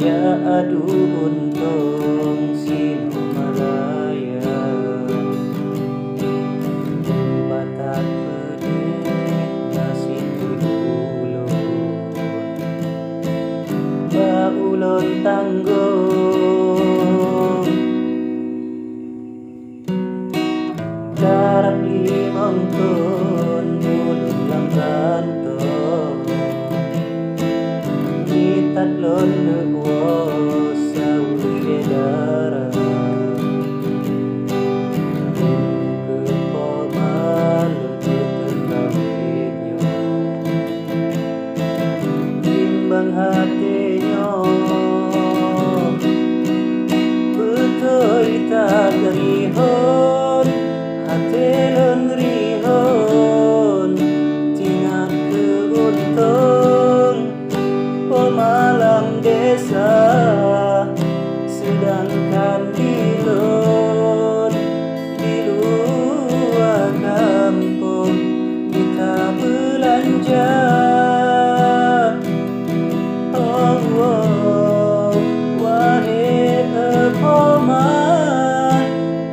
Ya aduh untung sinu malaya batak pedih nasi ulun ba ulun tanggung darab limang ton ulun lang kantong nitat lon negwo sa usyedara kepoman ketengkalinyo timbang hatinya betul tak rihon hatelon rihon tinggal keuntung pemalam desa sedangkan dilun di luar kampung kita belanja. Oh, oh wahai pepoman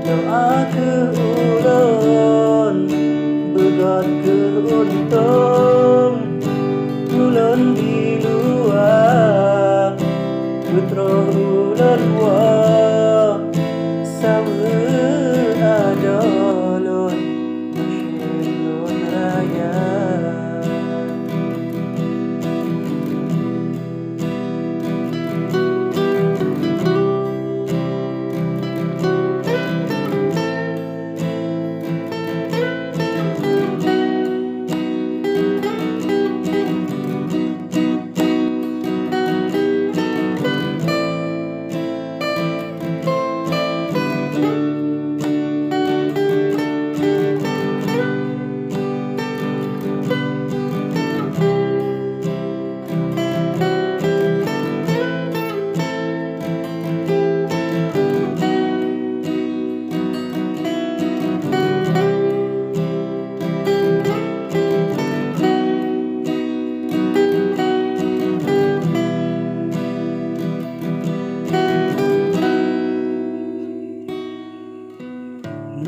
doa ke ulun begot keuntung ulun di luar putra ulun wa sawe adolon masyilun raya.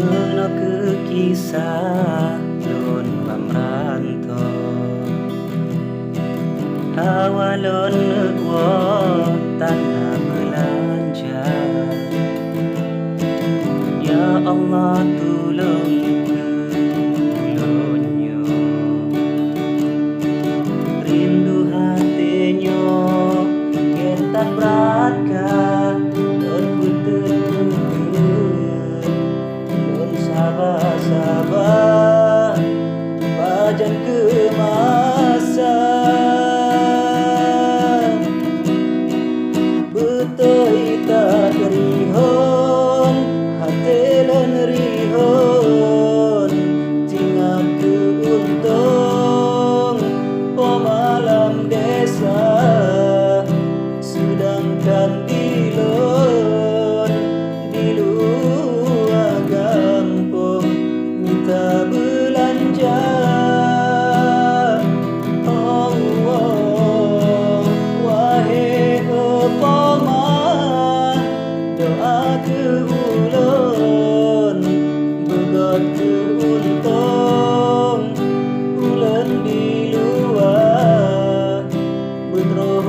Meno ke kisah lon mamranto awalon negwo tanah belanja. Ya Allah tulung ulunyo rindu hatinyo ketan beratkan dan sabar pajan kemasan betul tak rihon hatelan rihon tinggal keuntung pemalam desa sedangkan dilun di luar kampung minta belanja. Oh, oh wahai pepoman doa ke ulun begot keuntung ulun di luar betroh